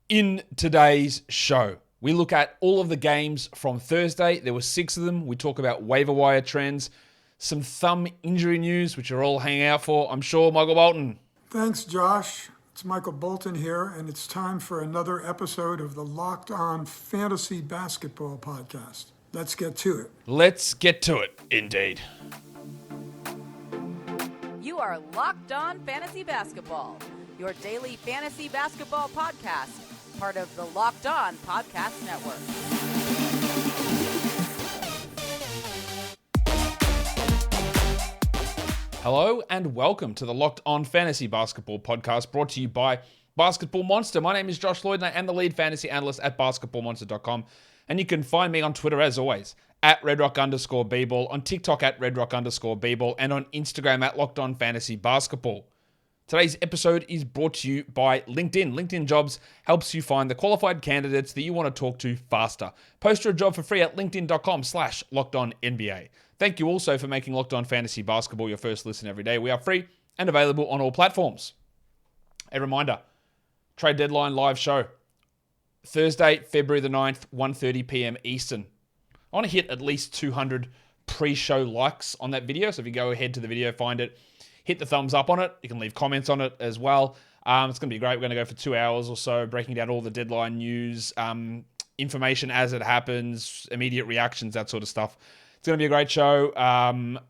In today's show, we look at all of the games from Thursday. There were 6 of them. We talk about waiver wire trends, some thumb injury news, which you're all hanging out for, I'm sure. Michael Bolton. Thanks, Josh. It's Michael Bolton here, and it's time for another episode of the Locked On Fantasy Basketball Podcast. Let's get to it. Let's get to it, indeed. You are Locked On Fantasy Basketball, your daily fantasy basketball podcast, part of the Locked On Podcast Network. Hello and welcome to the Locked On Fantasy Basketball Podcast, brought to you by Basketball Monster. My name is Josh Lloyd, and I am the lead fantasy analyst at basketballmonster.com. And you can find me on Twitter, as always, at redrock_bball, on TikTok at redrock_bball, and on Instagram at Locked On Fantasy Basketball. Today's episode is brought to you by LinkedIn. LinkedIn Jobs helps you find the qualified candidates that you want to talk to faster. Post your job for free at linkedin.com/LockedOnNBA. Thank you also for making Locked On Fantasy Basketball your first listen every day. We are free and available on all platforms. A reminder, trade deadline live show, Thursday, February the 9th, 1:30 p.m. Eastern. I want to hit at least 200 pre-show likes on that video. So if you go ahead to the video, find it, hit the thumbs up on it. You can leave comments on it as well. It's going to be great. We're going to go for 2 hours or so, breaking down all the deadline news, information as it happens, immediate reactions, that sort of stuff. It's going to be a great show.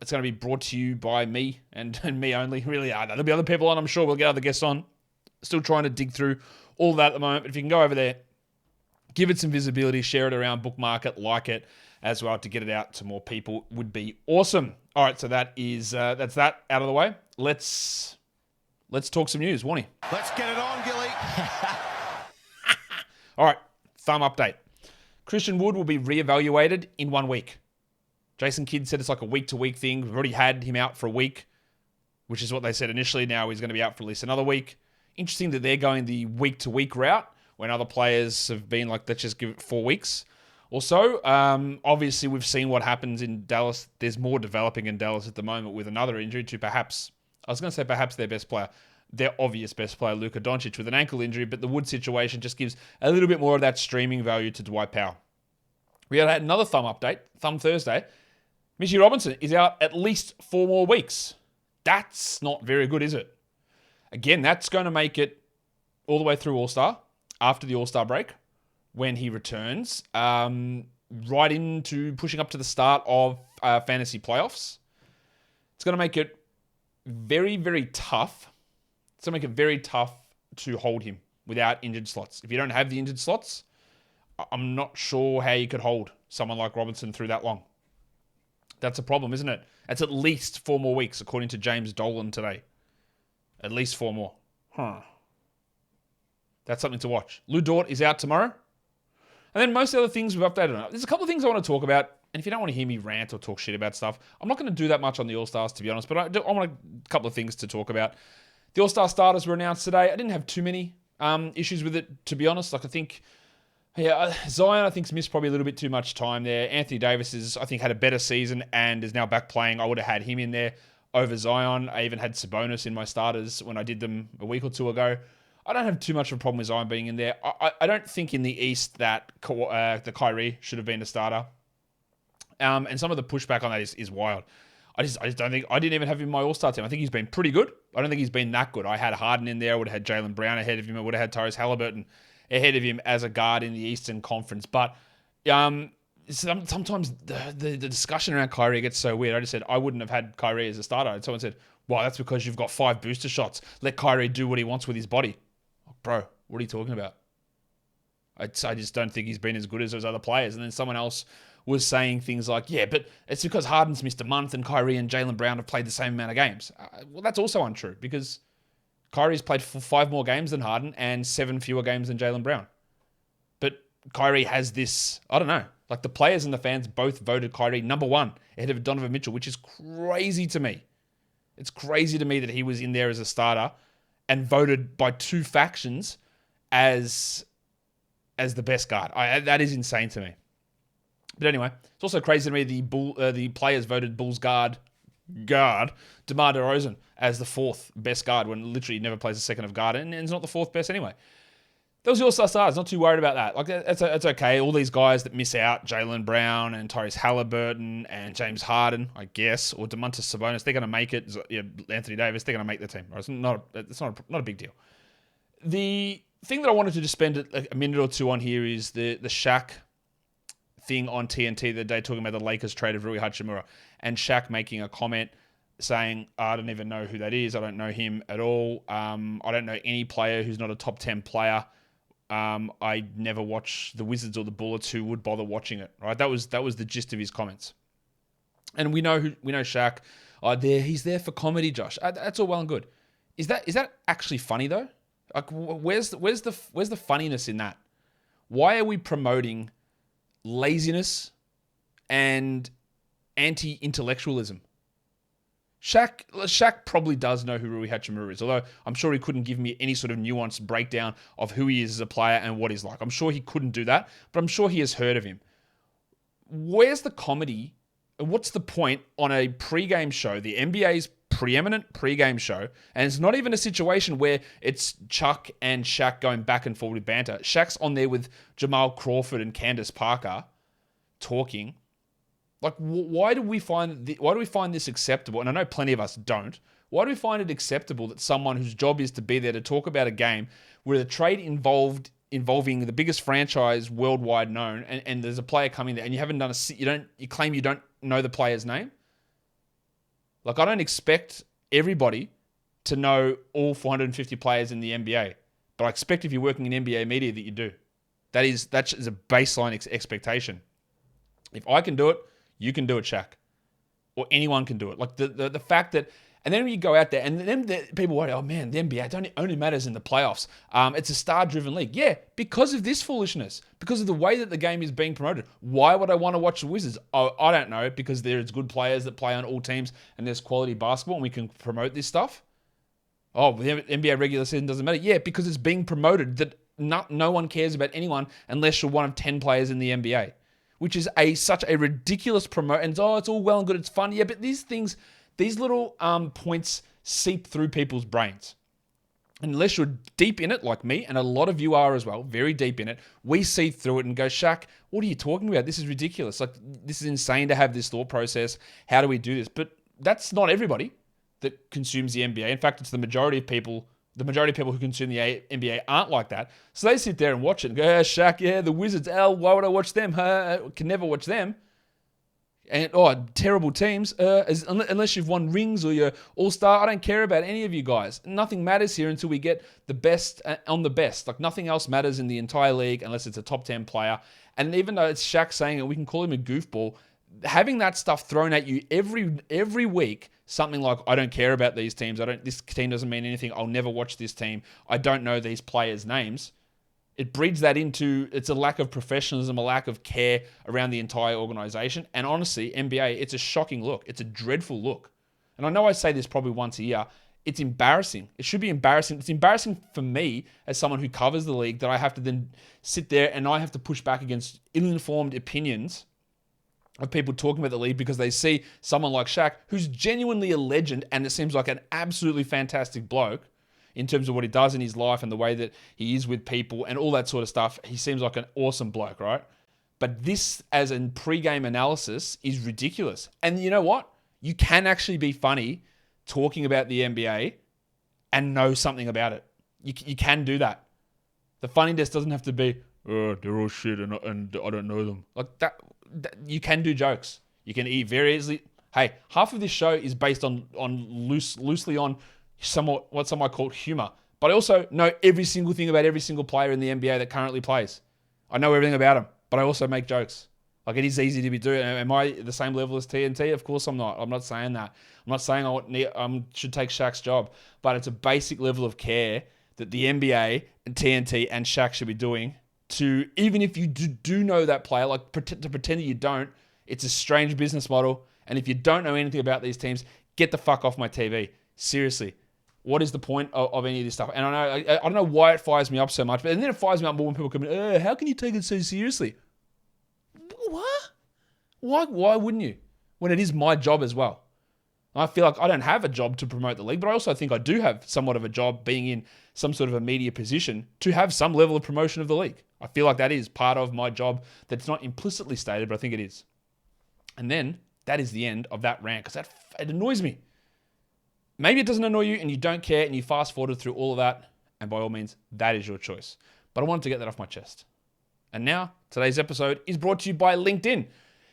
It's going to be brought to you by me and me only. Really, there'll be other people on. I'm sure we'll get other guests on. Still trying to dig through all that at the moment. But if you can go over there, give it some visibility, share it around, bookmark it, like it as well to get it out to more people would be awesome. All right, so that's that out of the way. Let's talk some news, Warnie. Let's get it on, Gilly. All right, thumb update. Christian Wood will be reevaluated in 1 week. Jason Kidd said it's like a week-to-week thing. We've already had him out for a week, which is what they said initially. Now he's going to be out for at least another week. Interesting that they're going the week-to-week route when other players have been like, let's just give it 4 weeks or so. Obviously, we've seen what happens in Dallas. There's more developing in Dallas at the moment with another injury to perhaps their best player, their obvious best player, Luka Doncic, with an ankle injury, but the Wood situation just gives a little bit more of that streaming value to Dwight Powell. We had another thumb update, Thumb Thursday. Mitchell Robinson is out at least 4 more weeks. That's not very good, is it? Again, that's going to make it all the way through All-Star, after the All-Star break, when he returns, right into pushing up to the start of fantasy playoffs. It's going to make it very, very tough. It's going to make it very tough to hold him without injured slots. If you don't have the injured slots, I'm not sure how you could hold someone like Robinson through that long. That's a problem, isn't it? That's at least 4 more weeks, according to James Dolan today. At least 4 more. That's something to watch. Lou Dort is out tomorrow. And then most of the other things we've updated on. There's a couple of things I want to talk about. And if you don't want to hear me rant or talk shit about stuff, I'm not going to do that much on the All-Stars, to be honest. But I want a couple of things to talk about. The All-Star starters were announced today. I didn't have too many issues with it, to be honest. Like, I think, Zion, I think's missed probably a little bit too much time there. Anthony Davis I think, had a better season and is now back playing. I would have had him in there over Zion. I even had Sabonis in my starters when I did them a week or two ago. I don't have too much of a problem with Zion being in there. I don't think in the East that the Kyrie should have been a starter. And some of the pushback on that is wild. I just don't think... I didn't even have him in my All-Star team. I think he's been pretty good. I don't think he's been that good. I had Harden in there. I would have had Jaylen Brown ahead of him. I would have had Tyrese Halliburton ahead of him as a guard in the Eastern Conference. But sometimes the discussion around Kyrie gets so weird. I just said I wouldn't have had Kyrie as a starter. And someone said, well, that's because you've got 5 booster shots. Let Kyrie do what he wants with his body. Bro, what are you talking about? I just don't think he's been as good as those other players. And then someone else was saying things like, yeah, but it's because Harden's missed a month and Kyrie and Jaylen Brown have played the same amount of games. Well, that's also untrue because Kyrie's played 5 more games than Harden and 7 fewer games than Jaylen Brown. But Kyrie has this, I don't know, like the players and the fans both voted Kyrie number 1 ahead of Donovan Mitchell, which is crazy to me. It's crazy to me that he was in there as a starter and voted by 2 factions as the best guard. That is insane to me. But anyway, it's also crazy to me the players voted Bulls guard DeMar DeRozan as the 4th best guard when literally he never plays a second of guard and is not the 4th best anyway. That was the All-Star stars. Not too worried about that. Like, that's okay. All these guys that miss out, Jaylen Brown and Tyrese Halliburton and James Harden, I guess, or Domantas Sabonis, they're going to make it. Anthony Davis, they're going to make the team. Right? It's not a big deal. The thing that I wanted to just spend a minute or two on here is the Shaq thing on TNT the day, talking about the Lakers trade of Rui Hachimura, and Shaq making a comment saying, I don't even know who that is. I don't know him at all. I don't know any player who's not a top 10 player. I never watch the Wizards or the Bullets. Who would bother watching it? Right? That was the gist of his comments. And we know Shaq. He's there for comedy, Josh. That's all well and good. Is that actually funny though? Like, where's the funniness in that? Why are we promoting laziness and anti-intellectualism? Shaq probably does know who Rui Hachimura is, although I'm sure he couldn't give me any sort of nuanced breakdown of who he is as a player and what he's like. I'm sure he couldn't do that, but I'm sure he has heard of him. Where's the comedy? And what's the point on a pre-game show, the NBA's preeminent pre-game show, and it's not even a situation where it's Chuck and Shaq going back and forth with banter. Shaq's on there with Jamal Crawford and Candace Parker talking. Like, why do we find this acceptable? And I know plenty of us don't. Why do we find it acceptable that someone whose job is to be there to talk about a game where the trade involving the biggest franchise worldwide known, and there's a player coming there, and you haven't done you claim you don't know the player's name? Like, I don't expect everybody to know all 450 players in the NBA, but I expect if you're working in NBA media that you do. That's a baseline expectation. If I can do it, you can do it, Shaq. Or anyone can do it. Like, the fact that... And then when you go out there, and then people worry, oh man, the NBA only matters in the playoffs. It's a star-driven league. Yeah, because of this foolishness. Because of the way that the game is being promoted. Why would I want to watch the Wizards? Oh, I don't know. Because there's good players that play on all teams, and there's quality basketball, and we can promote this stuff. Oh, the NBA regular season doesn't matter. Yeah, because it's being promoted that no one cares about anyone unless you're one of 10 players in the NBA. Which is such a ridiculous promote. And it's all well and good, it's fun. Yeah, but these little points seep through people's brains. Unless you're deep in it, like me, and a lot of you are as well, very deep in it, we see through it and go, Shaq, what are you talking about? This is ridiculous. Like, this is insane to have this thought process. How do we do this? But that's not everybody that consumes the NBA. In fact, it's the majority of people. The majority of people who consume the NBA aren't like that. So they sit there and watch it and go, Shaq, yeah, the Wizards, why would I watch them? Can never watch them. And, terrible teams. Unless you've won rings or you're all-star, I don't care about any of you guys. Nothing matters here until we get the best on the best. Like, nothing else matters in the entire league unless it's a top 10 player. And even though it's Shaq saying it, we can call him a goofball. Having that stuff thrown at you every week, something like, I don't care about these teams. This team doesn't mean anything. I'll never watch this team. I don't know these players' names. It breeds that into, it's a lack of professionalism, a lack of care around the entire organization. And honestly, NBA, it's a shocking look. It's a dreadful look. And I know I say this probably once a year. It's embarrassing. It should be embarrassing. It's embarrassing for me as someone who covers the league that I have to then sit there and I have to push back against ill-informed opinions of people talking about the league because they see someone like Shaq, who's genuinely a legend and it seems like an absolutely fantastic bloke in terms of what he does in his life and the way that he is with people and all that sort of stuff. He seems like an awesome bloke, right? But this, as a pre-game analysis, is ridiculous. And you know what? You can actually be funny talking about the NBA and know something about it. You can do that. The funniness doesn't have to be, they're all shit and I don't know them. Like that, you can do jokes. You can eat very easily. Hey, half of this show is based loosely on somewhat what some might call humor. But I also know every single thing about every single player in the NBA that currently plays. I know everything about them, but I also make jokes. Like, it is easy to be doing. Am I the same level as TNT? Of course I'm not. I'm not saying that. I'm not saying I should take Shaq's job, but it's a basic level of care that the NBA and TNT and Shaq should be doing to, even if you do know that player, like to pretend that you don't, it's a strange business model. And if you don't know anything about these teams, get the fuck off my TV. Seriously. What is the point of any of this stuff? And I don't know why it fires me up so much, but then it fires me up more when people come in, how can you take it so seriously? What? Why wouldn't you? When it is my job as well. I feel like I don't have a job to promote the league, but I also think I do have somewhat of a job being in some sort of a media position to have some level of promotion of the league. I feel like that is part of my job that's not implicitly stated, but I think it is. And then that is the end of that rant because it annoys me. Maybe it doesn't annoy you and you don't care and you fast forwarded through all of that. And by all means, that is your choice. But I wanted to get that off my chest. And now, today's episode is brought to you by LinkedIn.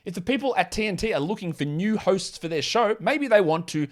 If the people at TNT are looking for new hosts for their show, maybe they want to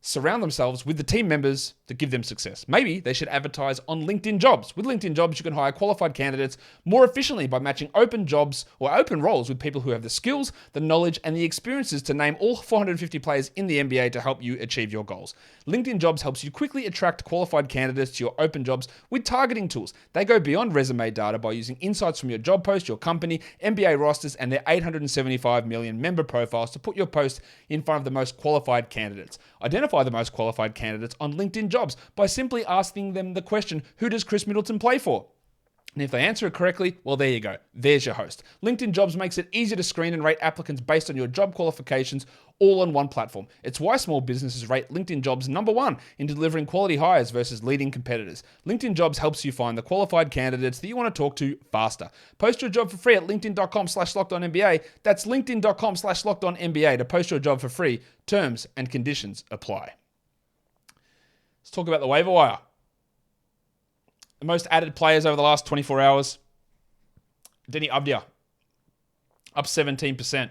surround themselves with the team members that give them success. Maybe they should advertise on LinkedIn Jobs. With LinkedIn Jobs, you can hire qualified candidates more efficiently by matching open jobs or open roles with people who have the skills, the knowledge, and the experiences to name all 450 players in the NBA to help you achieve your goals. LinkedIn Jobs helps you quickly attract qualified candidates to your open jobs with targeting tools. They go beyond resume data by using insights from your job post, your company, NBA rosters, and their 875 million member profiles to put your post in front of the most qualified candidates. Identify the most qualified candidates on LinkedIn Jobs by simply asking them the question, who does Chris Middleton play for? And if they answer it correctly, well, there you go. There's your host. LinkedIn Jobs makes it easy to screen and rate applicants based on your job qualifications all on one platform. It's why small businesses rate LinkedIn Jobs #1 in delivering quality hires versus leading competitors. LinkedIn Jobs helps you find the qualified candidates that you want to talk to faster. Post your job for free at linkedin.com/lockedonnba. That's linkedin.com/lockedonnba to post your job for free. Terms and conditions apply. Let's talk about the waiver wire. The most added players over the last 24 hours. Denny Avdia, up 17%.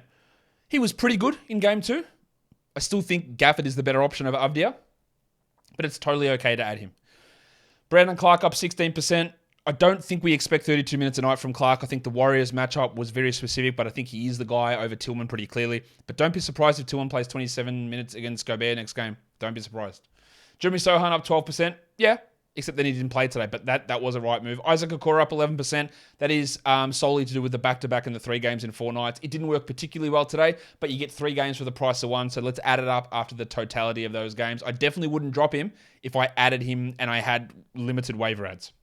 He was pretty good in game 2. I still think Gafford is the better option over Avdia, but it's totally okay to add him. Brandon Clark up 16%. I don't think we expect 32 minutes a night from Clark. I think the Warriors matchup was very specific, but I think he is the guy over Tillman pretty clearly. But don't be surprised if Tillman plays 27 minutes against Gobert next game. Don't be surprised. Jeremy Sohan up 12%. Yeah, except that he didn't play today, but that was a right move. Isaac Okoro up 11%. That is solely to do with the back-to-back and the 3 games in 4 nights. It didn't work particularly well today, but you get 3 games for the price of 1, so let's add it up after the totality of those games. I definitely wouldn't drop him if I added him and I had limited waiver ads,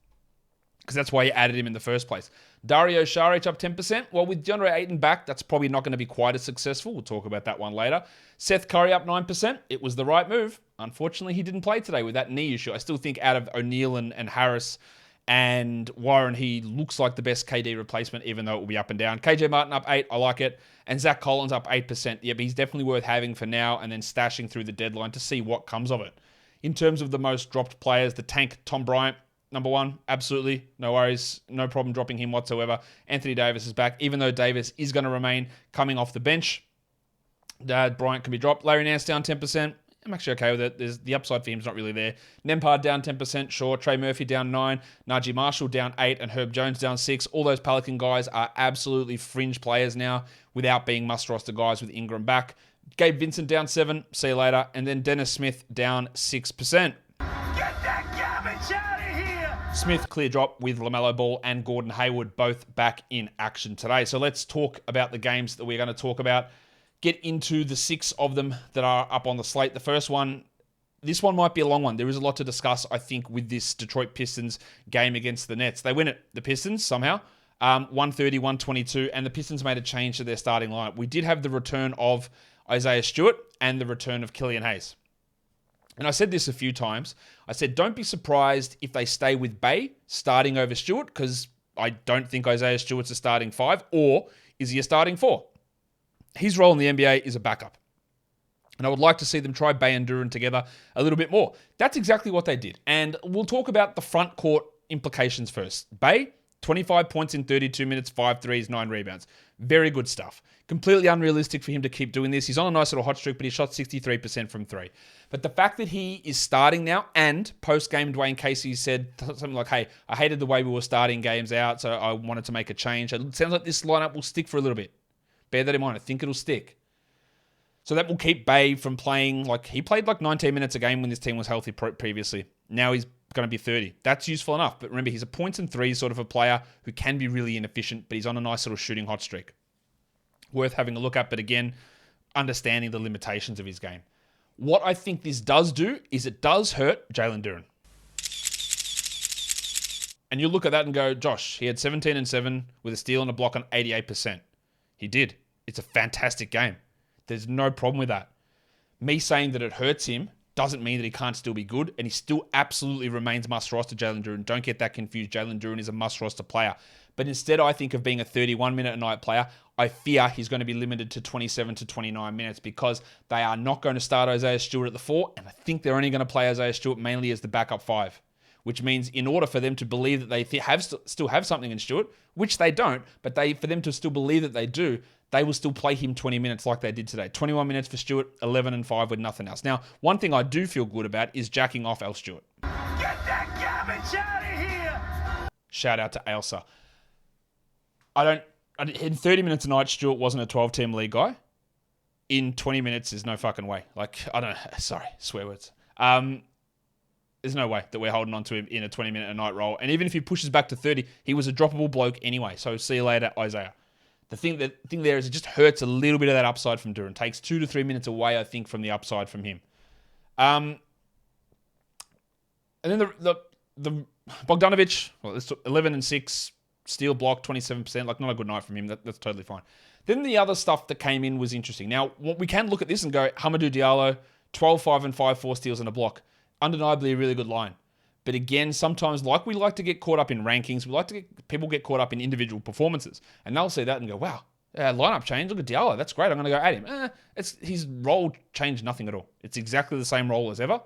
because that's why you added him in the first place. Dario Saric up 10%. Well, with DeAndre Ayton back, that's probably not going to be quite as successful. We'll talk about that one later. Seth Curry up 9%. It was the right move. Unfortunately, he didn't play today with that knee issue. I still think out of O'Neal and Harris and Warren, he looks like the best KD replacement, even though it will be up and down. KJ Martin up 8. I like it. And Zach Collins up 8%. Yep, he's definitely worth having for now and then stashing through the deadline to see what comes of it. In terms of the most dropped players, the tank, Tom Bryant, #1, absolutely. No worries. No problem dropping him whatsoever. Anthony Davis is back, even though Davis is going to remain coming off the bench. Bryant can be dropped. Larry Nance down 10%. I'm actually okay with it. The upside for him is not really there. Nembhard down 10%, sure. Trey Murphy down 9. Najee Marshall down 8. And Herb Jones down 6. All those Pelican guys are absolutely fringe players now without being must-roster guys with Ingram back. Gabe Vincent down 7. See you later. And then Dennis Smith down 6%. Get that garbage out of here! Smith clear drop with LaMelo Ball and Gordon Hayward both back in action today. So let's talk about the games that we're going to talk about. Get into the 6 of them that are up on the slate. The first one, this one might be a long one. There is a lot to discuss, I think, with this Detroit Pistons game against the Nets. They win it, the Pistons, somehow. 130-122, and the Pistons made a change to their starting lineup. We did have the return of Isaiah Stewart and the return of Killian Hayes. And I said this a few times. I said, don't be surprised if they stay with Bay starting over Stewart, because I don't think Isaiah Stewart's a starting 5, or is he a starting 4? His role in the NBA is a backup. And I would like to see them try Bay and Duran together a little bit more. That's exactly what they did. And we'll talk about the front court implications first. Bay, 25 points in 32 minutes, 5 threes, 9 rebounds. Very good stuff. Completely unrealistic for him to keep doing this. He's on a nice little hot streak, but he shot 63% from 3. But the fact that he is starting now, and post-game Dwayne Casey said something like, hey, I hated the way we were starting games out, so I wanted to make a change. It sounds like this lineup will stick for a little bit. Bear that in mind. I think it'll stick. So that will keep Bay from playing, he played 19 minutes a game when this team was healthy previously. Now he's going to be 30. That's useful enough. But remember, he's a points and threes sort of a player who can be really inefficient, but he's on a nice little shooting hot streak. Worth having a look at, but again, understanding the limitations of his game. What I think this does do is it does hurt Jalen Duren. And you look at that and go, Josh, he had 17 and 7 with a steal and a block on 88%. He did. It's a fantastic game. There's no problem with that. Me saying that it hurts him doesn't mean that he can't still be good, and he still absolutely remains must-roster Jalen Duren. Don't get that confused. Jalen Duren is a must-roster player. But instead, I think of being a 31-minute-a-night player, I fear he's going to be limited to 27 to 29 minutes because they are not going to start Isaiah Stewart at the 4, and I think they're only going to play Isaiah Stewart mainly as the backup 5, which means in order for them to believe that they still have something in Stewart, which they don't, but for them to still believe that they do, they will still play him 20 minutes like they did today. 21 minutes for Stewart, 11 and 5 with nothing else. Now, one thing I do feel good about is jacking off Al Stewart. Get that garbage out of here! Shout out to Ailsa. In 30 minutes a night, Stewart wasn't a 12-team league guy. In 20 minutes, there's no fucking way. Sorry, swear words. There's no way that we're holding on to him in a 20-minute-a-night role. And even if he pushes back to 30, he was a droppable bloke anyway. So see you later, Isaiah. The thing there is it just hurts a little bit of that upside from Duren. Takes 2 to 3 minutes away, I think, from the upside from him. And then the Bogdanovic, it's 11 and 6, steal block, 27%. Not a good night from him. That's totally fine. Then the other stuff that came in was interesting. Now, we can look at this and go, Hamidou Diallo, 12, 5 and 5, 4 steals and a block. Undeniably a really good line. But again, sometimes we like to get caught up in rankings. People get caught up in individual performances. And they'll see that and go, wow, lineup change. Look at Diallo. That's great. I'm going to go at him. His role changed nothing at all. It's exactly the same role as ever.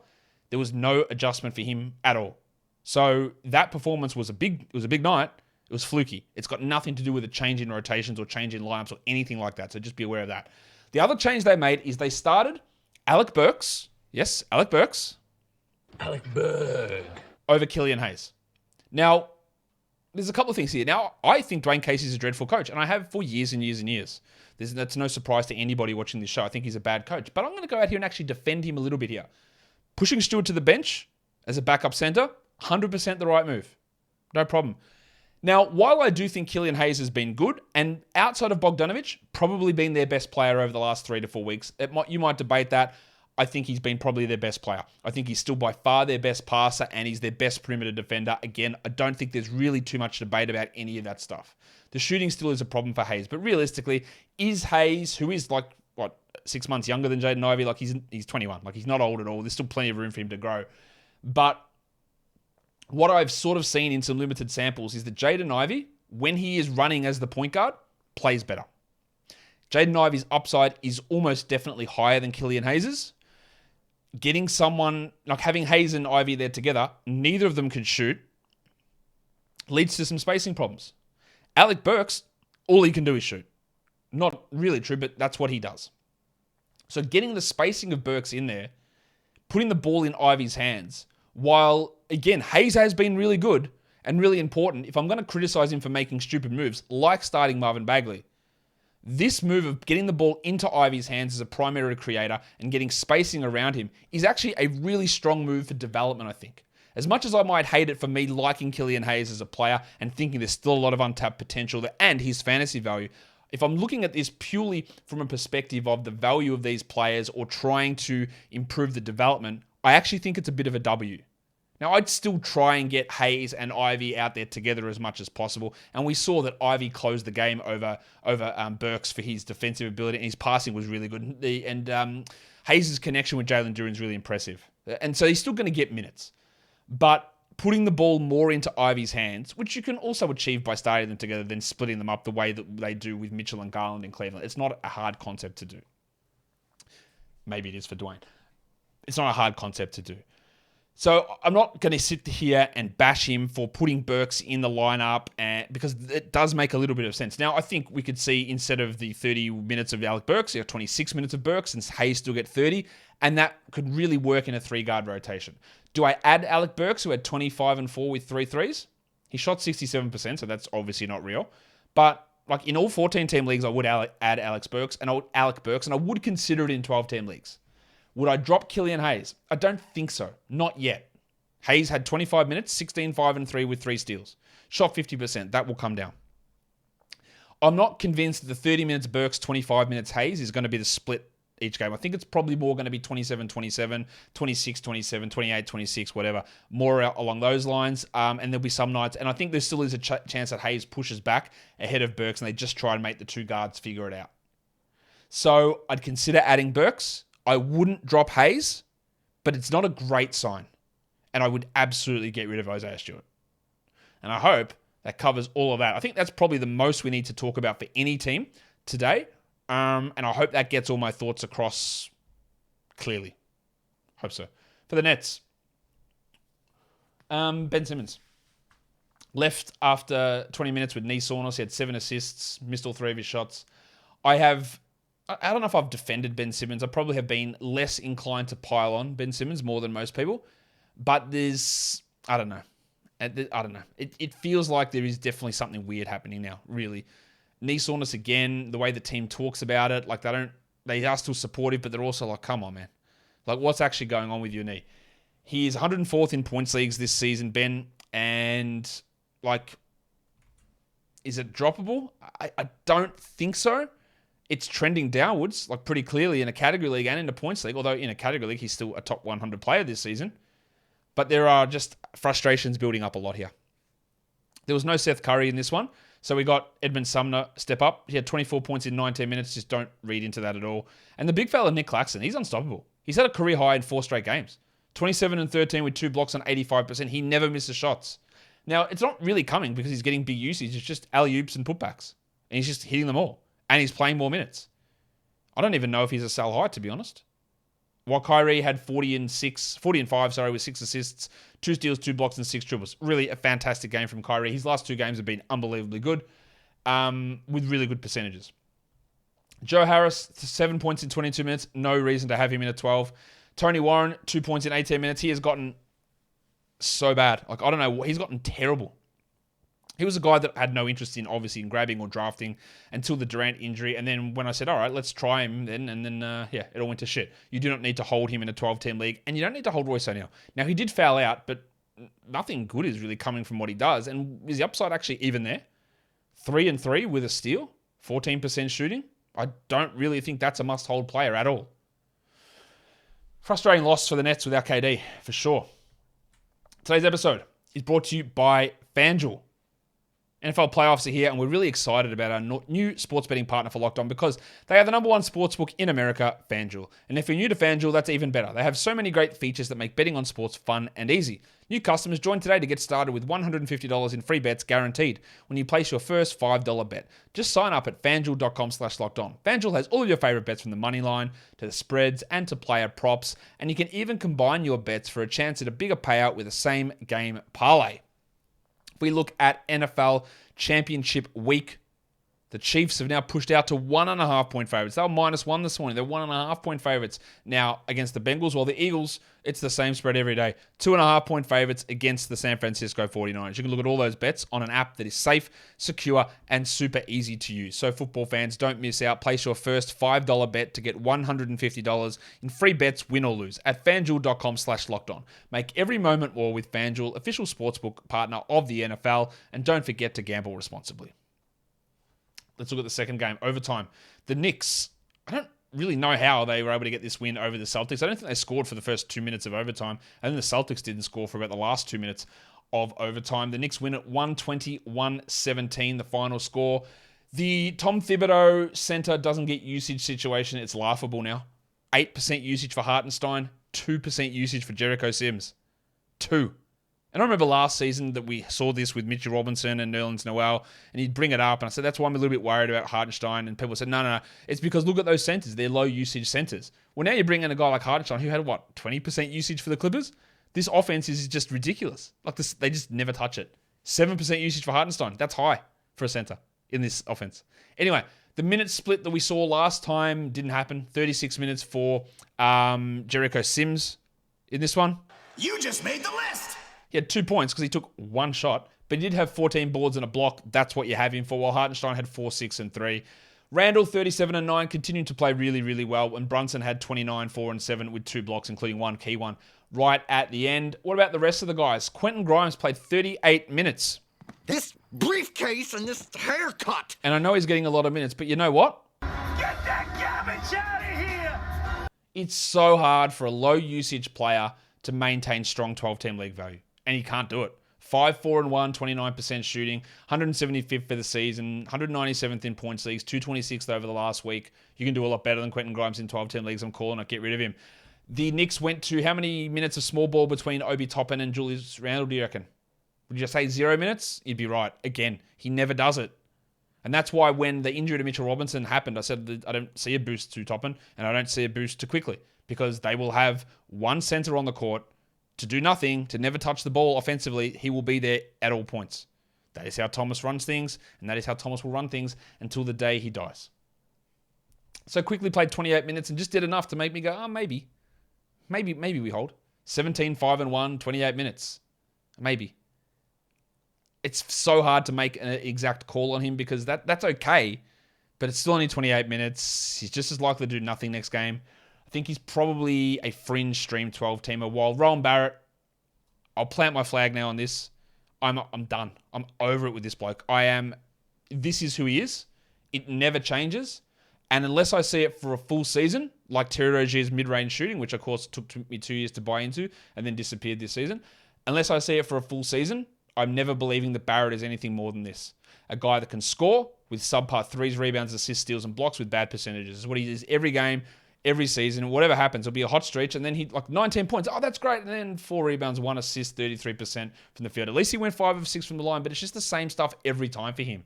There was no adjustment for him at all. So that performance was a big night. It was fluky. It's got nothing to do with a change in rotations or change in lineups or anything like that. So just be aware of that. The other change they made is they started Alec Burks. Yes, Alec Burks. Alec Berg. Over Killian Hayes. Now, there's a couple of things here. Now, I think Dwayne Casey's a dreadful coach, and I have for years and years and years. That's no surprise to anybody watching this show. I think he's a bad coach. But I'm going to go out here and actually defend him a little bit here. Pushing Stewart to the bench as a backup center, 100% the right move. No problem. Now, while I do think Killian Hayes has been good, and outside of Bogdanovic, probably been their best player over the last 3 to 4 weeks, you might debate that. I think he's been probably their best player. I think he's still by far their best passer, and he's their best perimeter defender. Again, I don't think there's really too much debate about any of that stuff. The shooting still is a problem for Hayes, but realistically, is Hayes, who is 6 months younger than Jaden Ivey, he's 21, he's not old at all. There's still plenty of room for him to grow. But what I've sort of seen in some limited samples is that Jaden Ivey, when he is running as the point guard, plays better. Jaden Ivey's upside is almost definitely higher than Killian Hayes's. Getting someone, having Hayes and Ivey there together, neither of them can shoot, leads to some spacing problems. Alec Burks, all he can do is shoot. Not really true, but that's what he does. So getting the spacing of Burks in there, putting the ball in Ivey's hands, while, again, Hayes has been really good and really important, if I'm going to criticize him for making stupid moves, like starting Marvin Bagley, this move of getting the ball into Ivey's hands as a primary creator and getting spacing around him is actually a really strong move for development, I think. As much as I might hate it for me liking Killian Hayes as a player and thinking there's still a lot of untapped potential there and his fantasy value, if I'm looking at this purely from a perspective of the value of these players or trying to improve the development, I actually think it's a bit of a W. Now, I'd still try and get Hayes and Ivey out there together as much as possible. And we saw that Ivey closed the game over Burks for his defensive ability, and his passing was really good. And Hayes' connection with Jalen Duren is really impressive. And so he's still going to get minutes. But putting the ball more into Ivey's hands, which you can also achieve by starting them together, then splitting them up the way that they do with Mitchell and Garland in Cleveland. It's not a hard concept to do. Maybe it is for Dwayne. It's not a hard concept to do. So I'm not going to sit here and bash him for putting Burks in the lineup because it does make a little bit of sense. Now, I think we could see instead of the 30 minutes of Alec Burks, you have 26 minutes of Burks and Hayes still get 30, and that could really work in a 3-guard rotation. Do I add Alec Burks, who had 25 and 4 with 3 threes? He shot 67%, so that's obviously not real. But in all 14-team leagues, I would add Alex Burks, and I would consider it in 12-team leagues. Would I drop Killian Hayes? I don't think so. Not yet. Hayes had 25 minutes, 16, 5, and 3 with 3 steals. Shot 50%. That will come down. I'm not convinced that the 30 minutes Burks, 25 minutes Hayes is going to be the split each game. I think it's probably more going to be 27-27, 26-27, 28-26, whatever. More along those lines. And there'll be some nights. And I think there still is a chance that Hayes pushes back ahead of Burks and they just try and make the 2 guards figure it out. So I'd consider adding Burks. I wouldn't drop Hayes, but it's not a great sign. And I would absolutely get rid of Isaiah Stewart. And I hope that covers all of that. I think that's probably the most we need to talk about for any team today. And I hope that gets all my thoughts across clearly. Hope so. For the Nets, Ben Simmons left after 20 minutes with knee soreness. He had 7 assists, missed all 3 of his shots. I don't know if I've defended Ben Simmons. I probably have been less inclined to pile on Ben Simmons more than most people. But I don't know. It feels like there is definitely something weird happening now, really. Knee soreness again, the way the team talks about it, like they are still supportive, but they're also like, come on, man. Like, what's actually going on with your knee? He is 104th in points leagues this season, Ben, and like, is it droppable? I don't think so. It's trending downwards, like pretty clearly in a category league and in a points league, although in a category league, he's still a top 100 player this season. But there are just frustrations building up a lot here. There was no Seth Curry in this one, so we got Edmund Sumner step up. He had 24 points in 19 minutes. Just don't read into that at all. And the big fella, Nick Claxton, he's unstoppable. He's had a career high in 4 straight games. 27 and 13 with 2 blocks on 85%. He never misses shots. Now, it's not really coming because he's getting big usage. It's just alley-oops and putbacks. And he's just hitting them all. And he's playing more minutes. I don't even know if he's a sell high, to be honest. While Kyrie had 40 and 5, with 6 assists, 2 steals, 2 blocks, and 6 dribbles. Really a fantastic game from Kyrie. His last 2 games have been unbelievably good, with really good percentages. Joe Harris, 7 points in 22 minutes. No reason to have him in a 12. Tony Warren, 2 points in 18 minutes. He has gotten so bad. Like, I don't know. He's gotten terrible. He was a guy that had no interest in, obviously, in grabbing or drafting until the Durant injury. And then when I said, all right, let's try him then, it all went to shit. You do not need to hold him in a 12-team league, and you don't need to hold Royce O'Neal. Now, he did foul out, but nothing good is really coming from what he does. And is the upside actually even there? 3 and 3 with a steal, 14% shooting. I don't really think that's a must-hold player at all. Frustrating loss for the Nets without KD, for sure. Today's episode is brought to you by FanDuel. NFL playoffs are here, and we're really excited about our new sports betting partner for Locked On because they are the number 1 sportsbook in America, FanDuel. And if you're new to FanDuel, that's even better. They have so many great features that make betting on sports fun and easy. New customers join today to get started with $150 in free bets guaranteed when you place your first $5 bet. Just sign up at FanDuel.com/LockedOn. FanDuel has all of your favorite bets from the money line to the spreads and to player props, and you can even combine your bets for a chance at a bigger payout with a same game parlay. We look at NFL Championship Week. The Chiefs have now pushed out to 1.5-point favorites. They were -1 this morning. They're 1.5-point favorites now against the Bengals, while the Eagles, it's the same spread every day. 2.5-point favorites against the San Francisco 49ers. You can look at all those bets on an app that is safe, secure, and super easy to use. So football fans, don't miss out. Place your first $5 bet to get $150 in free bets, win or lose, at FanDuel.com/LockedOn. Make every moment more with FanDuel, official sportsbook partner of the NFL, and don't forget to gamble responsibly. Let's look at the second game, overtime. The Knicks, I don't really know how they were able to get this win over the Celtics. I don't think they scored for the first 2 minutes of overtime. And then the Celtics didn't score for about the last 2 minutes of overtime. The Knicks win at 120-117, the final score. The Tom Thibodeau center doesn't get usage situation. It's laughable now. 8% usage for Hartenstein, 2% usage for Jericho Sims. 2. And I remember last season that we saw this with Mitchell Robinson and Nerlens Noel, and he'd bring it up, and I said, that's why I'm a little bit worried about Hartenstein. And people said, no, it's because look at those centers. They're low-usage centers. Well, now you bring in a guy like Hartenstein who had, 20% usage for the Clippers? This offense is just ridiculous. Like this, they just never touch it. 7% usage for Hartenstein. That's high for a center in this offense. Anyway, the minute split that we saw last time didn't happen. 36 minutes for Jericho Sims in this one. You just made the list. He had 2 points because he took 1 shot, but he did have 14 boards and a block. That's what you have him for, while Hartenstein had 4, 6, and 3. Randle, 37 and 9, continued to play really, really well, and Brunson had 29, 4, and 7 with 2 blocks, including 1 key one right at the end. What about the rest of the guys? Quentin Grimes played 38 minutes. This briefcase and this haircut. And I know he's getting a lot of minutes, but you know what? Get that garbage out of here. It's so hard for a low-usage player to maintain strong 12-team league value. And he can't do it. 5-4-1, 29% shooting, 175th for the season, 197th in points leagues, 226th over the last week. You can do a lot better than Quentin Grimes in 12-10 leagues. I'm calling it. Get rid of him. The Knicks went to how many minutes of small ball between Obi Toppin and Julius Randle, do you reckon? Would you just say 0 minutes? You'd be right. Again, he never does it. And that's why when the injury to Mitchell Robinson happened, I said that I don't see a boost to Toppin and I don't see a boost to Quickly because they will have one center on the court to do nothing, to never touch the ball offensively. He will be there at all points. That is how Thomas runs things, and that is how Thomas will run things until the day he dies. So Quickly played 28 minutes and just did enough to make me go, maybe we hold. 17, 5-1, 28 minutes. Maybe. It's so hard to make an exact call on him because that's okay, but it's still only 28 minutes. He's just as likely to do nothing next game. I think he's probably a fringe stream 12-teamer. While Rowan Barrett, I'll plant my flag now on this. I'm done. I'm over it with this bloke. This is who he is. It never changes. And unless I see it for a full season, like Terry Rozier's mid-range shooting, which of course took me 2 years to buy into and then disappeared this season, unless I see it for a full season, I'm never believing that Barrett is anything more than this. A guy that can score with subpar threes, rebounds, assists, steals, and blocks with bad percentages. This is what he does every game, every season. Whatever happens, it'll be a hot stretch, and then he 19 points. Oh, that's great. And then 4 rebounds, 1 assist, 33% from the field. At least he went 5 of 6 from the line, but it's just the same stuff every time for him.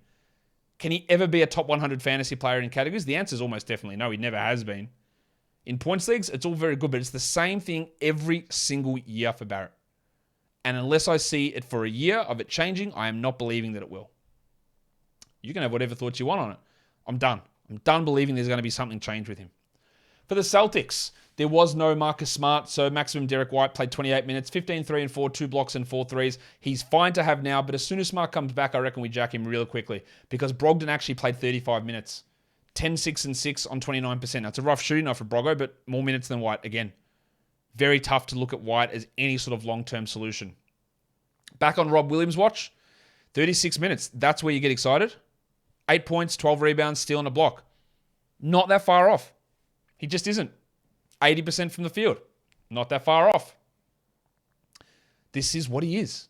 Can he ever be a top 100 fantasy player in categories? The answer is almost definitely no. He never has been. In points leagues, it's all very good, but it's the same thing every single year for Barrett. And unless I see it for a year of it changing, I am not believing that it will. You can have whatever thoughts you want on it. I'm done. I'm done believing there's going to be something changed with him. For the Celtics, there was no Marcus Smart, so maximum Derek White played 28 minutes, 15, 3 and 4, 2 blocks and 4 threes. He's fine to have now, but as soon as Smart comes back, I reckon we jack him real quickly because Brogdon actually played 35 minutes. 10, 6 and 6 on 29%. That's a rough shooting off for Broggo, but more minutes than White again. Very tough to look at White as any sort of long-term solution. Back on Rob Williams' watch, 36 minutes. That's where you get excited. 8 points, 12 rebounds, steal and a block. Not that far off. He just isn't. 80% from the field. Not that far off. This is what he is.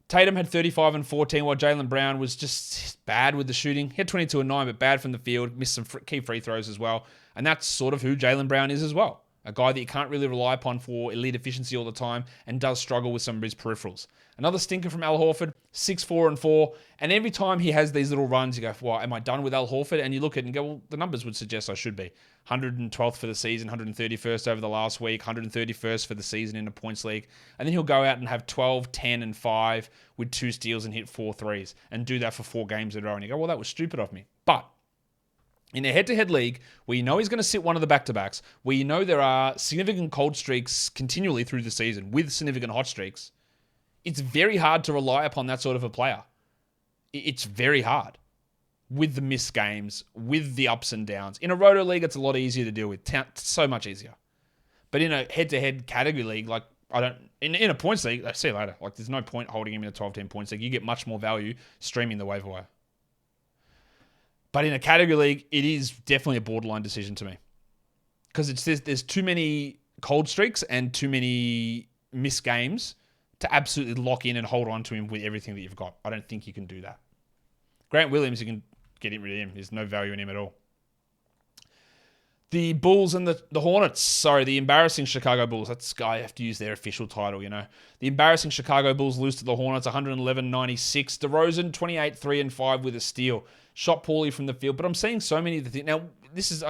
Tatum had 35 and 14, while Jaylen Brown was just bad with the shooting. He had 22 and 9, but bad from the field. Missed some key free throws as well. And that's sort of who Jaylen Brown is as well. A guy that you can't really rely upon for elite efficiency all the time and does struggle with some of his peripherals. Another stinker from Al Horford, 6, 4 and 4. And every time he has these little runs, you go, well, am I done with Al Horford? And you look at it and go, well, the numbers would suggest I should be. 112th for the season, 131st over the last week, 131st for the season in a points league. And then he'll go out and have 12, 10 and 5 with 2 steals and hit 4 threes and do that for 4 games in a row. And you go, well, that was stupid of me. But in a head-to-head league where you know he's going to sit one of the back-to-backs, where you know there are significant cold streaks continually through the season with significant hot streaks, it's very hard to rely upon that sort of a player. It's very hard with the missed games, with the ups and downs. In a roto league, it's a lot easier to deal with. So much easier. But in a head-to-head category league, like in a points league, see you later. Like there's no point holding him in a 12-10 points league. You get much more value streaming the waiver wire. But in a category league, it is definitely a borderline decision to me. Because there's too many cold streaks and too many missed games to absolutely lock in and hold on to him with everything that you've got. I don't think you can do that. Grant Williams, you can get rid of him. There's no value in him at all. The Bulls and the Hornets. Sorry, the embarrassing Chicago Bulls. That's I have to use their official title, you know. The embarrassing Chicago Bulls lose to the Hornets 111-96. DeRozan, 28, 3 and 5 with a steal. Shot poorly from the field. But I'm seeing so many of the things. Now, this is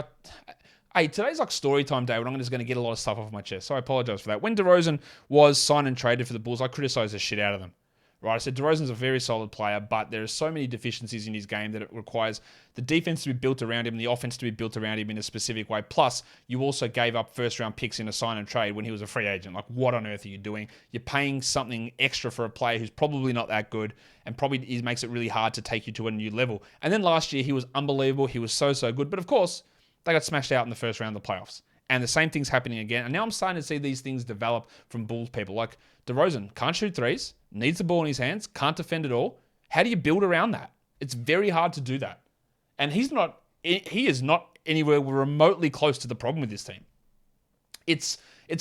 hey, today's like story time day when I'm just going to get a lot of stuff off my chest. So I apologize for that. When DeRozan was signed and traded for the Bulls, I criticized the shit out of them. Right, I said DeRozan's a very solid player, but there are so many deficiencies in his game that it requires the defense to be built around him and the offense to be built around him in a specific way. Plus, you also gave up first-round picks in a sign and trade when he was a free agent. Like, what on earth are you doing? You're paying something extra for a player who's probably not that good and probably makes it really hard to take you to a new level. And then last year, he was unbelievable. He was so good. But of course, they got smashed out in the first round of the playoffs. And the same thing's happening again. And now I'm starting to see these things develop from Bulls people. Like DeRozan can't shoot threes, needs the ball in his hands, can't defend at all. How do you build around that? It's very hard to do that. And he is not anywhere remotely close to the problem with this team. It's a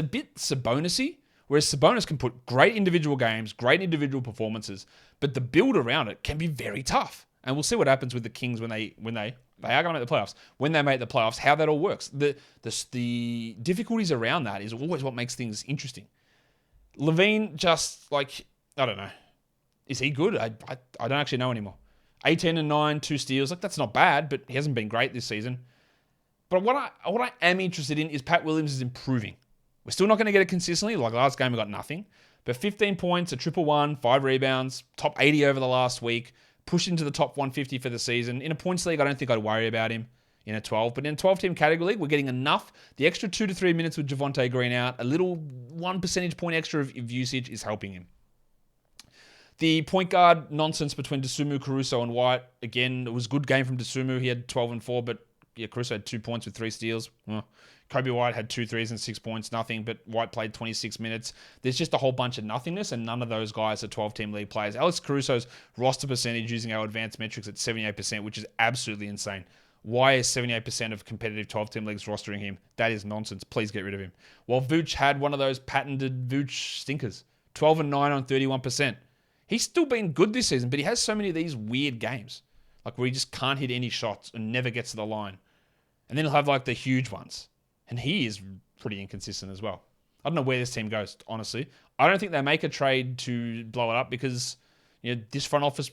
bit Sabonis-y, Whereas Sabonis can put great individual games, great individual performances, but the build around it can be very tough. And we'll see what happens with the Kings when they are going to make the playoffs. When they make the playoffs, how that all works. The difficulties around that is always what makes things interesting. Levine just, I don't know. Is he good? I don't actually know anymore. 18 and 9, 2 steals. That's not bad, but he hasn't been great this season. But what I am interested in is Pat Williams is improving. We're still not going to get it consistently. Like last game, we got nothing. But 15 points, a 111, 5 rebounds, top 80 over the last week, pushed into the top 150 for the season. In a points league, I don't think I'd worry about him in a 12. But in a 12-team category league, we're getting enough. The extra 2 to 3 minutes with Javonte Green out, a little 1 percentage point extra of usage is helping him. The point guard nonsense between Dosunmu, Caruso, and White. Again, it was a good game from Dosunmu. He had 12 and 4, but Caruso had 2 points with 3 steals. Kobe White had 2 threes and 6 points, nothing, but White played 26 minutes. There's just a whole bunch of nothingness, and none of those guys are 12-team league players. Alex Caruso's roster percentage using our advanced metrics at 78%, which is absolutely insane. Why is 78% of competitive 12-team leagues rostering him? That is nonsense. Please get rid of him. While Vooch had one of those patented Vooch stinkers. 12 and 9 on 31%. He's still been good this season, but he has so many of these weird games. Where he just can't hit any shots and never gets to the line. And then he'll have the huge ones. And he is pretty inconsistent as well. I don't know where this team goes, honestly. I don't think they make a trade to blow it up because this front office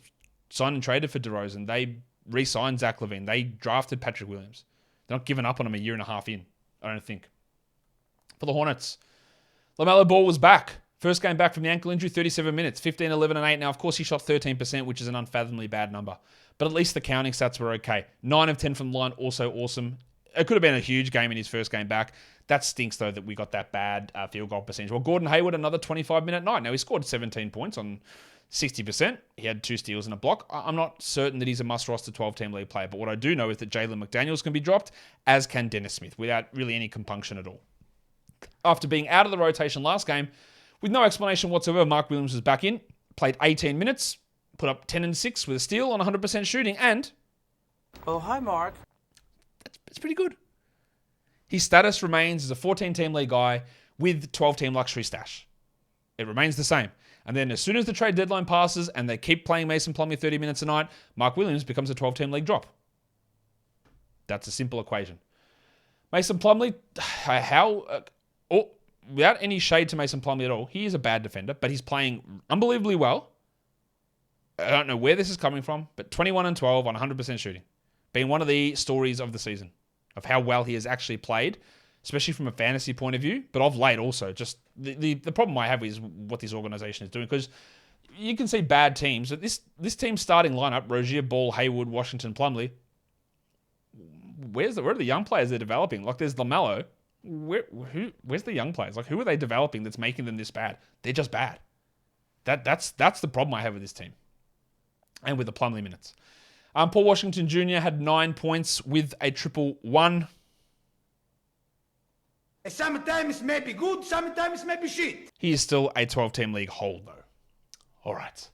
signed and traded for DeRozan. They re-signed Zach LaVine. They drafted Patrick Williams. They're not giving up on him a year and a half in, I don't think. For the Hornets, LaMelo Ball was back. First game back from the ankle injury, 37 minutes, 15, 11, and 8. Now, of course, he shot 13%, which is an unfathomably bad number. But at least the counting stats were okay. 9 of 10 from the line, also awesome. It could have been a huge game in his first game back. That stinks, though, that we got that bad field goal percentage. Well, Gordon Hayward, another 25-minute night. Now, he scored 17 points on 60%. He had 2 steals and a block. I'm not certain that he's a must-roster 12-team league player, but what I do know is that Jalen McDaniels can be dropped, as can Dennis Smith, without really any compunction at all. After being out of the rotation last game, with no explanation whatsoever, Mark Williams was back in, played 18 minutes, put up 10 and 6 with a steal on 100% shooting, and... Oh, hi, Mark. It's pretty good. His status remains as a 14-team league guy with 12-team luxury stash. It remains the same. And then as soon as the trade deadline passes and they keep playing Mason Plumlee 30 minutes a night, Mark Williams becomes a 12-team league drop. That's a simple equation. Mason Plumlee, without any shade to Mason Plumlee at all, he is a bad defender, but he's playing unbelievably well. I don't know where this is coming from, but 21 and 12 on 100% shooting. Being one of the stories of the season, of how well he has actually played, especially from a fantasy point of view, but of late also. Just the problem I have is what this organization is doing, because you can see bad teams. This team's starting lineup, Rozier, Ball, Hayward, Washington, Plumlee, where are the young players they're developing? There's LaMelo. Where's the young players? Who are they developing that's making them this bad? They're just bad. That's the problem I have with this team. And with the Plumlee minutes. Paul Washington Jr. had 9 points with a 111. Sometimes may be good, sometimes may be shit. He is still a 12-team league hold, though. All right.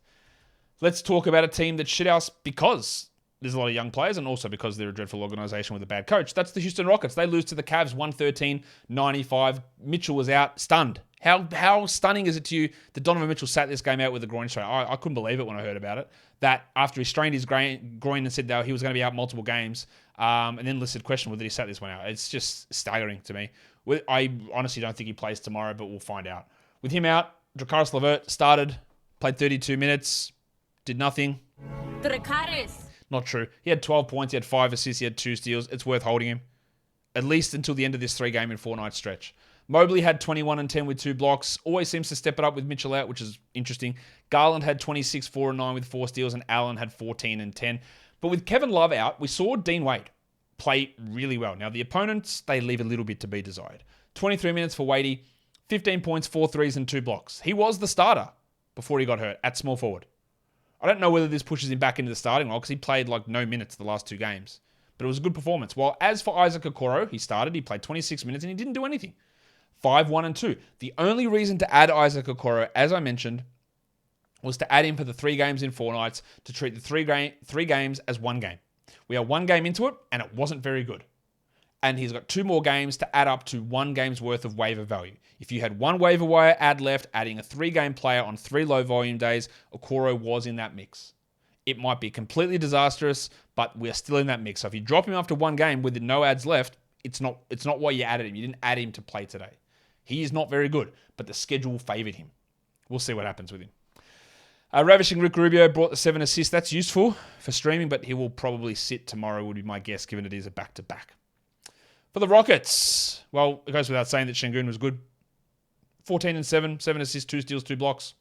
Let's talk about a team that shit house because there's a lot of young players and also because they're a dreadful organization with a bad coach. That's the Houston Rockets. They lose to the Cavs 113-95. Mitchell was out, stunned. How stunning is it to you that Donovan Mitchell sat this game out with a groin strain? I couldn't believe it when I heard about it. That after he strained his groin and said that he was going to be out multiple games, and then listed question whether he sat this one out. It's just staggering to me. I honestly don't think he plays tomorrow, but we'll find out. With him out, Dracaris LeVert started, played 32 minutes, did nothing. Dracaris. Not true. He had 12 points, he had 5 assists, he had 2 steals. It's worth holding him, at least until the end of this 3-game and 4-night stretch. Mobley had 21 and 10 with 2 blocks. Always seems to step it up with Mitchell out, which is interesting. Garland had 26, 4 and 9 with 4 steals, and Allen had 14 and 10. But with Kevin Love out, we saw Dean Wade play really well. Now, the opponents, they leave a little bit to be desired. 23 minutes for Wadey, 15 points, 4 threes, and 2 blocks. He was the starter before he got hurt at small forward. I don't know whether this pushes him back into the starting role because he played no minutes the last 2 games. But it was a good performance. While as for Isaac Okoro, he played 26 minutes, and he didn't do anything. 5, 1, and 2. The only reason to add Isaac Okoro, as I mentioned, was to add him for the 3 games in 4 nights to treat the 3 games as 1 game. We are 1 game into it, and it wasn't very good. and he's got 2 more games to add up to 1 game's worth of waiver value. If you had 1 waiver wire add left, adding a 3-game player on 3 low volume days, Okoro was in that mix. It might be completely disastrous, but we're still in that mix. So if you drop him after 1 game with no ads left, it's not why you added him. You didn't add him to play today. He is not very good, but the schedule favored him. We'll see what happens with him. Ravishing Rick Rubio brought the 7 assists. That's useful for streaming, but he will probably sit tomorrow, would be my guess, given it is a back-to-back. For the Rockets, well, it goes without saying that Şengün was good. 14 and 7, 7 assists, 2 steals, 2 blocks.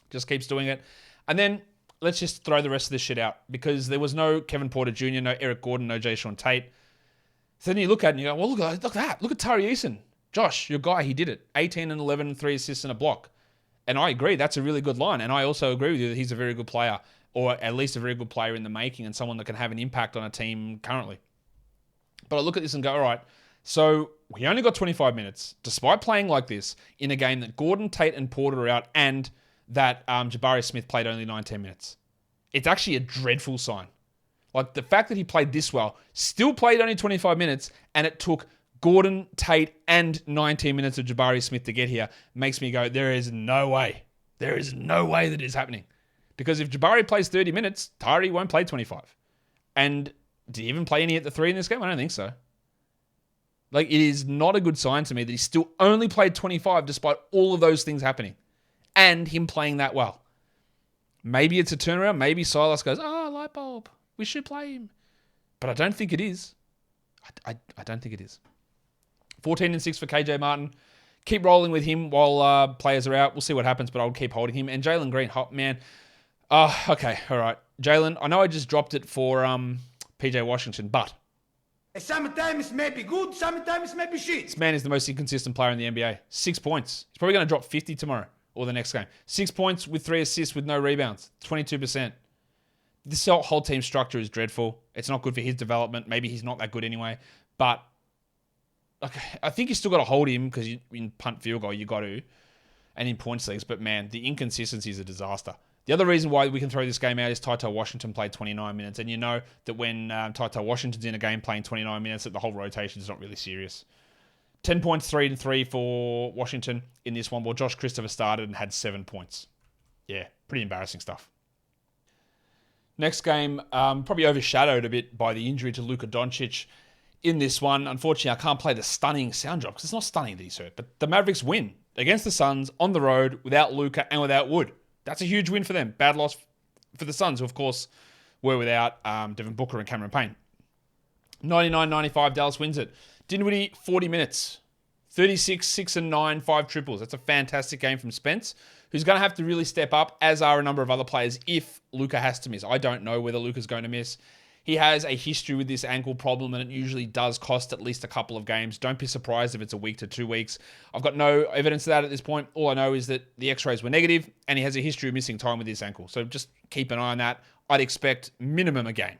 Just keeps doing it. And then let's just throw the rest of this shit out because there was no Kevin Porter Jr., no Eric Gordon, no Jayshawn Tate. So then you look at it and you go, well, look at that. Look at Tari Eason. Josh, your guy, he did it. 18 and 11, 3 assists and a block. And I agree, that's a really good line. And I also agree with you that he's a very good player, or at least a very good player in the making and someone that can have an impact on a team currently. But I look at this and go, all right, so he only got 25 minutes, despite playing like this, in a game that Gordon, Tate, and Porter are out, and that Jabari Smith played only 9-10 minutes. It's actually a dreadful sign. Like, the fact that he played this well, still played only 25 minutes, and it took Gordon, Tate, and 19 minutes of Jabari Smith to get here, makes me go, there is no way. There is no way that is happening. Because if Jabari plays 30 minutes, Tari won't play 25. And did he even play any at the 3 in this game? I don't think so. Like, it is not a good sign to me that he still only played 25 despite all of those things happening. And him playing that well. Maybe it's a turnaround. Maybe Silas goes, light bulb. We should play him. But I don't think it is. I don't think it is. 14 and 6 for KJ Martin. Keep rolling with him while players are out. We'll see what happens, but I'll keep holding him. And Jalen Green, hot man. Okay, all right. Jalen, I know I just dropped it for PJ Washington, but Sometimes it may be good, sometimes it may be shit. this man is the most inconsistent player in the NBA. 6 points. He's probably going to drop 50 tomorrow or the next game. 6 points with 3 assists with no rebounds. 22%. This whole team structure is dreadful. It's not good for his development. Maybe he's not that good anyway. But okay, I think you still got to hold him because in punt field goal, you got to. And in points leagues. But man, the inconsistency is a disaster. The other reason why we can throw this game out is Ty Washington played 29 minutes. And you know that when Ty Washington's in a game playing 29 minutes, that the whole rotation is not really serious. 10 points, 3 and 3 for Washington in this one. Well, Josh Christopher started and had 7 points. Yeah, pretty embarrassing stuff. Next game, probably overshadowed a bit by the injury to Luka Doncic in this one. Unfortunately, I can't play the stunning sound drop because it's not stunning that he's hurt. But the Mavericks win against the Suns on the road without Luka and without Wood. That's a huge win for them. Bad loss for the Suns, who, of course, were without Devin Booker and Cameron Payne. 99-95, Dallas wins it. Dinwiddie, 40 minutes. 36, 6 and 9, 5 triples. That's a fantastic game from Spence, who's going to have to really step up, as are a number of other players, if Luka has to miss. I don't know whether Luka's going to miss. He has a history with this ankle problem, and it usually does cost at least a couple of games. Don't be surprised if it's a week to 2 weeks. I've got no evidence of that at this point. All I know is that the x-rays were negative, and he has a history of missing time with this ankle. So just keep an eye on that. I'd expect minimum a game.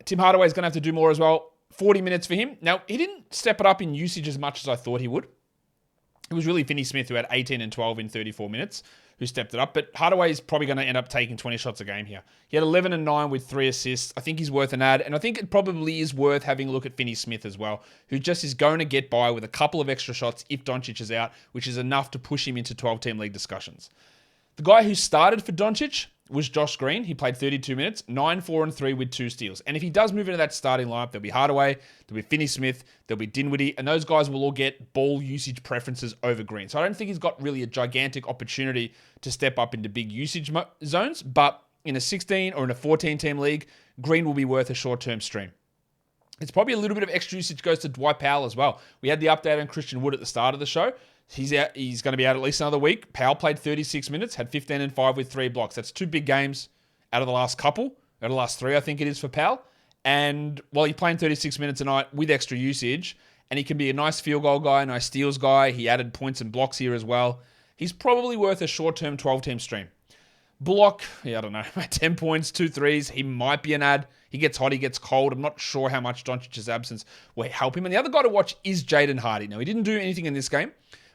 Tim Hardaway's going to have to do more as well. 40 minutes for him. Now, he didn't step it up in usage as much as I thought he would. It was really Finney Smith who had 18 and 12 in 34 minutes who stepped it up. But Hardaway is probably going to end up taking 20 shots a game here. He had 11 and 9 with 3 assists. I think he's worth an ad. And I think it probably is worth having a look at Finney Smith as well, who just is going to get by with a couple of extra shots if Doncic is out, which is enough to push him into 12-team league discussions. The guy who started for Doncic was Josh Green. He played 32 minutes, 9, 4, and 3 with 2 steals. And if he does move into that starting lineup, there'll be Hardaway, there'll be Finney Smith, there'll be Dinwiddie, and those guys will all get ball usage preferences over Green. So I don't think he's got really a gigantic opportunity to step up into big usage zones, but in a 16 or in a 14-team league, Green will be worth a short-term stream. It's probably a little bit of extra usage goes to Dwight Powell as well. We had the update on Christian Wood at the start of the show. He's out. He's going to be out at least another week. Powell played 36 minutes, had 15 and 5 with 3 blocks. That's 2 big games out of the last couple, out of the last 3, I think it is for Powell. And while he's playing 36 minutes a night with extra usage, and he can be a nice field goal guy, a nice steals guy, he added points and blocks here as well. He's probably worth a short-term 12-team stream. Bullock, I don't know, 10 points, 2 threes. He might be an ad. He gets hot, he gets cold. I'm not sure how much Doncic's absence will help him. And the other guy to watch is Jaden Hardy. Now, he didn't do anything in this game,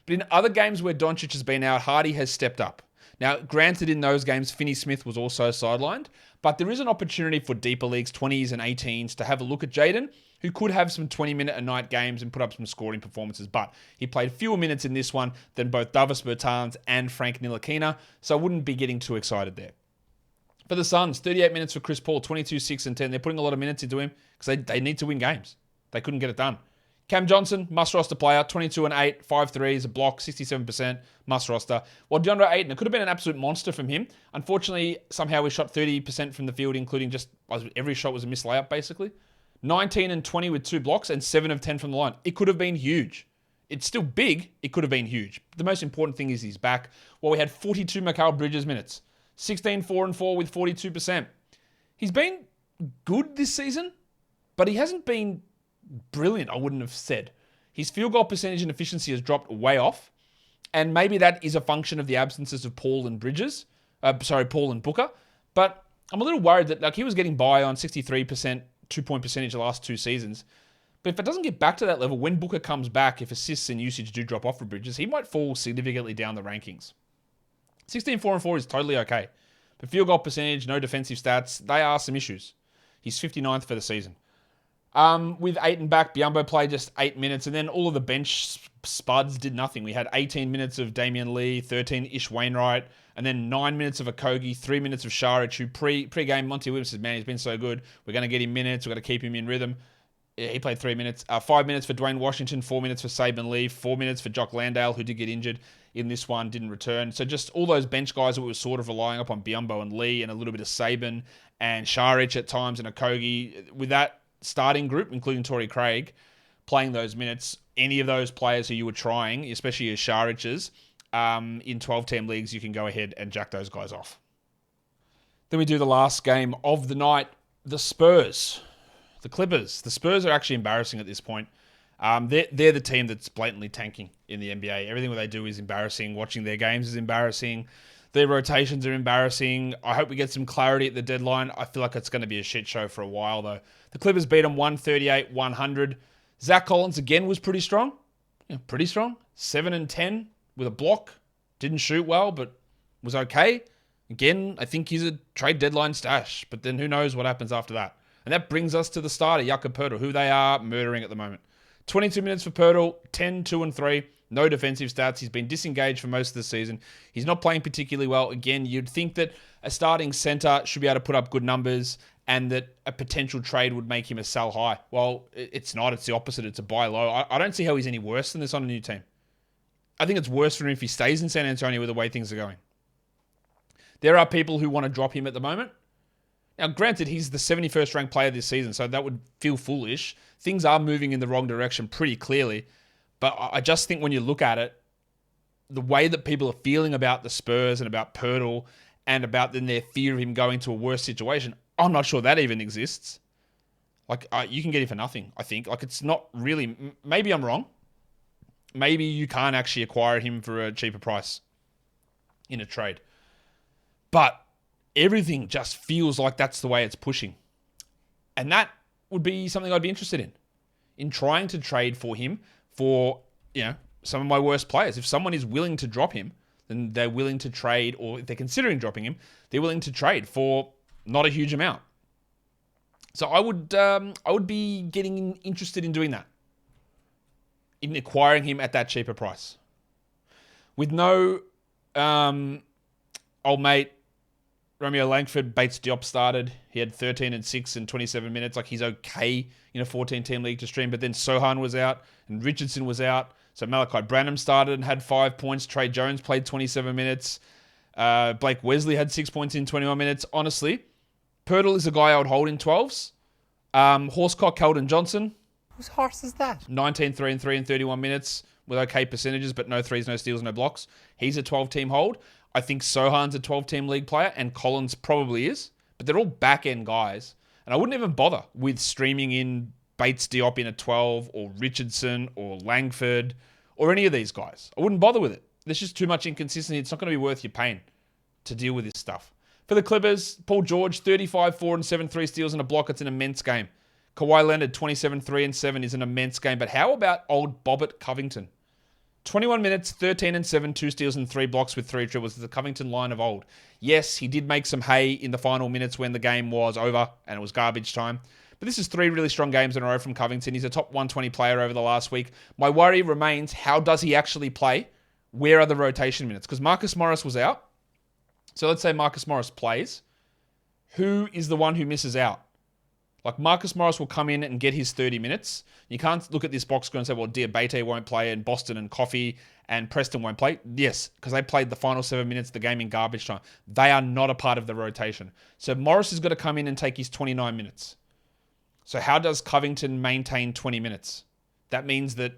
but in other games where Doncic has been out, Hardy has stepped up. Now, granted, in those games, Finney Smith was also sidelined, but there is an opportunity for deeper leagues, 20s and 18s, to have a look at Jaden, who could have some 20-minute-a-night games and put up some scoring performances, but he played fewer minutes in this one than both Davis Bertans and Frank Ntilikina, so I wouldn't be getting too excited there. For the Suns, 38 minutes for Chris Paul, 22, 6, and 10. They're putting a lot of minutes into him because they need to win games. They couldn't get it done. Cam Johnson, must-roster player, 22 and 8, 5 threes, a block, 67%, must-roster. While DeAndre Ayton, it could have been an absolute monster from him. Unfortunately, somehow he shot 30% from the field, including just every shot was a missed layup, basically. 19 and 20 with 2 blocks and 7 of 10 from the line. It could have been huge. It's still big. It could have been huge. The most important thing is he's back. Well, we had 42 Mikal Bridges minutes. 16, 4 and 4 with 42%. He's been good this season, but he hasn't been brilliant, I wouldn't have said. His field goal percentage and efficiency has dropped way off, and maybe that is a function of the absences of Paul and Paul and Booker, but I'm a little worried that he was getting by on 63% 2-point percentage the last 2 seasons, but if it doesn't get back to that level, when Booker comes back, if assists and usage do drop off for Bridges, he might fall significantly down the rankings. 16, 4 and 4 is totally okay, but field goal percentage, no defensive stats, they are some issues. He's 59th for the season. With Ayton back, Biyombo played just 8 minutes, and then all of the bench spuds did nothing. We had 18 minutes of Damian Lee, 13-ish Wainwright, and then 9 minutes of Okogie, 3 minutes of Šarić, who pre-game Monty Williams said, man, he's been so good. We're going to get him minutes. We're going to keep him in rhythm. Yeah, he played 3 minutes. 5 minutes for Dwayne Washington, 4 minutes for Saban Lee, 4 minutes for Jock Landale, who did get injured in this one, didn't return. So just all those bench guys that we were sort of relying upon Biyombo and Lee and a little bit of Saban and Šarić at times and Okogie. With that starting group, including Torrey Craig, playing those minutes, any of those players who you were trying, especially as Šarić's, in 12-team leagues, you can go ahead and jack those guys off. Then we do the last game of the night, the Spurs. The Clippers. The Spurs are actually embarrassing at this point. They're the team that's blatantly tanking in the NBA. Everything that they do is embarrassing. Watching their games is embarrassing. Their rotations are embarrassing. I hope we get some clarity at the deadline. I feel like it's going to be a shit show for a while, though. The Clippers beat them 138-100. Zach Collins, again, was pretty strong. Yeah, pretty strong. 7 and 10 with a block. Didn't shoot well, but was okay. Again, I think he's a trade deadline stash, but then who knows what happens after that. And that brings us to the starter, Jakob Poeltl, who they are murdering at the moment. 22 minutes for Poeltl, 10, 2 and 3. No defensive stats. He's been disengaged for most of the season. He's not playing particularly well. Again, you'd think that a starting center should be able to put up good numbers and that a potential trade would make him a sell high. Well, it's not. It's the opposite. It's a buy low. I don't see how he's any worse than this on a new team. I think it's worse for him if he stays in San Antonio with the way things are going. There are people who want to drop him at the moment. Now, granted, he's the 71st ranked player this season, so that would feel foolish. Things are moving in the wrong direction pretty clearly. But I just think when you look at it, the way that people are feeling about the Spurs and about Poeltl and about then their fear of him going to a worse situation, I'm not sure that even exists. Like, you can get him for nothing, I think. Like, it's not really... Maybe I'm wrong. Maybe you can't actually acquire him for a cheaper price in a trade. But everything just feels like that's the way it's pushing. And that would be something I'd be interested in trying to trade for him for, some of my worst players. If someone is willing to drop him, then they're willing to trade, or if they're considering dropping him, they're willing to trade for not a huge amount. So I would be getting interested in doing that, in acquiring him at that cheaper price. With no old mate Romeo Langford, Bates Diop started. He had 13 and 6 in 27 minutes. Like, he's okay in a 14-team league to stream. But then Sohan was out and Richardson was out. So Malachi Branham started and had 5 points. Trey Jones played 27 minutes. Blake Wesley had 6 points in 21 minutes. Honestly, Poeltl is a guy I would hold in 12s. Horsecock, Keldon Johnson. Whose horse is that? 19, 3 and 3 in 31 minutes with okay percentages, but no threes, no steals, no blocks. He's a 12-team hold. I think Sohan's a 12-team league player, and Collins probably is. But they're all back-end guys. And I wouldn't even bother with streaming in Bates Diop in a 12, or Richardson, or Langford, or any of these guys. I wouldn't bother with it. There's just too much inconsistency. It's not going to be worth your pain to deal with this stuff. For the Clippers, Paul George, 35, 4 and 7, 3 steals and a block. It's an immense game. Kawhi Leonard, 27, 3 and 7 is an immense game. But how about old Bobbert Covington? 21 minutes, 13 and 7, 2 steals and 3 blocks with 3 triples. The Covington line of old. Yes, he did make some hay in the final minutes when the game was over and it was garbage time. But this is 3 really strong games in a row from Covington. He's a top 120 player over the last week. My worry remains, how does he actually play? Where are the rotation minutes? Because Marcus Morris was out. So let's say Marcus Morris plays. Who is the one who misses out? Like Marcus Morris will come in and get his 30 minutes. You can't look at this box score and say, well, Diabate won't play and Boston and Coffee and Preston won't play. Yes, because they played the final 7 minutes of the game in garbage time. They are not a part of the rotation. So Morris has got to come in and take his 29 minutes. So how does Covington maintain 20 minutes? That means that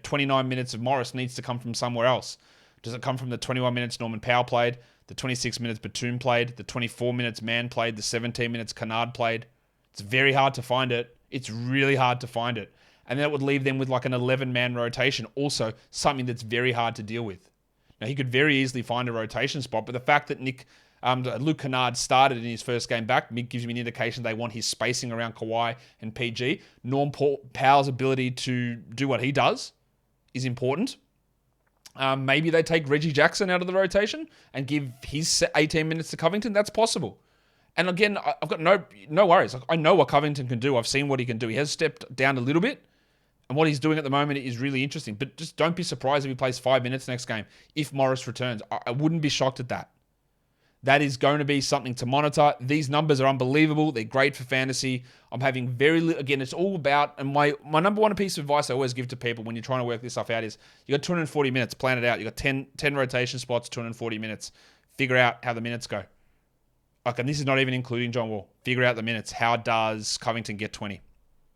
29 minutes of Morris needs to come from somewhere else. Does it come from the 21 minutes Norman Powell played, the 26 minutes Batum played, the 24 minutes Mann played, the 17 minutes Kennard played? It's very hard to find it. It's really hard to find it. And that would leave them with like an 11-man rotation, also something that's very hard to deal with. Now, he could very easily find a rotation spot, but the fact that Luke Kennard started in his first game back gives me an indication they want his spacing around Kawhi and PG. Norm Powell's ability to do what he does is important. Maybe they take Reggie Jackson out of the rotation and give his 18 minutes to Covington. That's possible. And again, I've got no worries. Like, I know what Covington can do. I've seen what he can do. He has stepped down a little bit. And what he's doing at the moment is really interesting. But just don't be surprised if he plays 5 minutes next game if Morris returns. I wouldn't be shocked at that. That is going to be something to monitor. These numbers are unbelievable. They're great for fantasy. I'm having very little. Again, it's all about, and my number one piece of advice I always give to people when you're trying to work this stuff out is you got 240 minutes, plan it out. You got 10 rotation spots, 240 minutes. Figure out how the minutes go. Like, and this is not even including John Wall. Figure out the minutes. How does Covington get 20?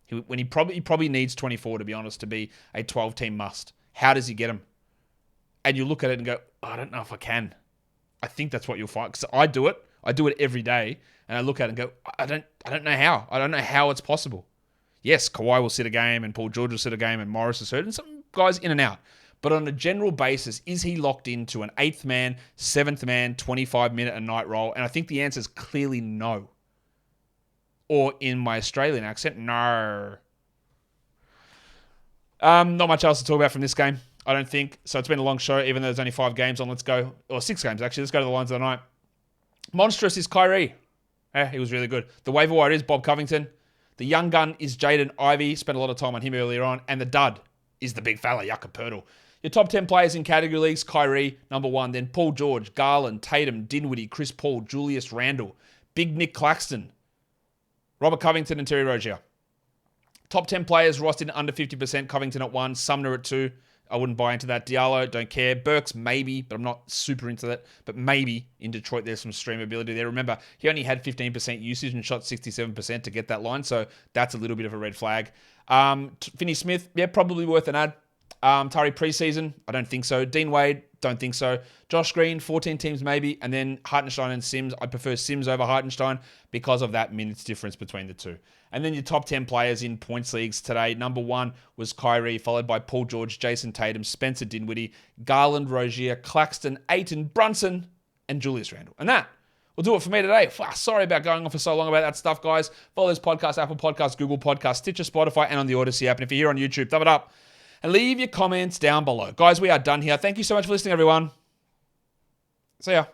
He probably needs 24, to be honest, to be a 12-team must. How does he get them? And you look at it and go, I don't know if I can. I think that's what you'll find. Because I do it. I do it every day. And I look at it and go, I don't know how. I don't know how it's possible. Yes, Kawhi will sit a game and Paul George will sit a game and Morris is hurt. And some guys in and out. But on a general basis, is he locked into an 8th man, 7th man, 25-minute a night role? And I think the answer is clearly no. Or in my Australian accent, no. Not much else to talk about from this game, I don't think. So it's been a long show, even though there's only 5 games on. Let's go. Or 6 games, actually. Let's go to the lines of the night. Monstrous is Kyrie. He was really good. The waiver wire is Bob Covington. The young gun is Jaden Ivey. Spent a lot of time on him earlier on. And the dud is the big fella, Yucca Purtle. Your top 10 players in category leagues, Kyrie, number 1. Then Paul George, Garland, Tatum, Dinwiddie, Chris Paul, Julius Randle, Big Nick Claxton, Robert Covington, and Terry Rozier. Top 10 players rostered under 50%. Covington at 1, Sumner at 2. I wouldn't buy into that. Diallo, don't care. Burks, maybe, but I'm not super into that. But maybe in Detroit, there's some streamability there. Remember, he only had 15% usage and shot 67% to get that line, so that's a little bit of a red flag. Finney Smith, yeah, probably worth an ad. Tari preseason, I don't think so. Dean Wade, don't think so. Josh Green, 14 teams maybe. And then Hartenstein and Sims. I prefer Sims over Hartenstein because of that minutes difference between the two. And then your top 10 players in points leagues today. Number 1 was Kyrie, followed by Paul George, Jason Tatum, Spencer Dinwiddie, Garland, Rozier, Claxton, Ayton, Brunson, and Julius Randle. And that will do it for me today. Sorry about going on for so long about that stuff, guys. Follow this podcast, Apple Podcasts, Google Podcasts, Stitcher, Spotify, and on the Odyssey app. And if you're here on YouTube, thumb it up. And leave your comments down below. Guys, we are done here. Thank you so much for listening, everyone. See ya.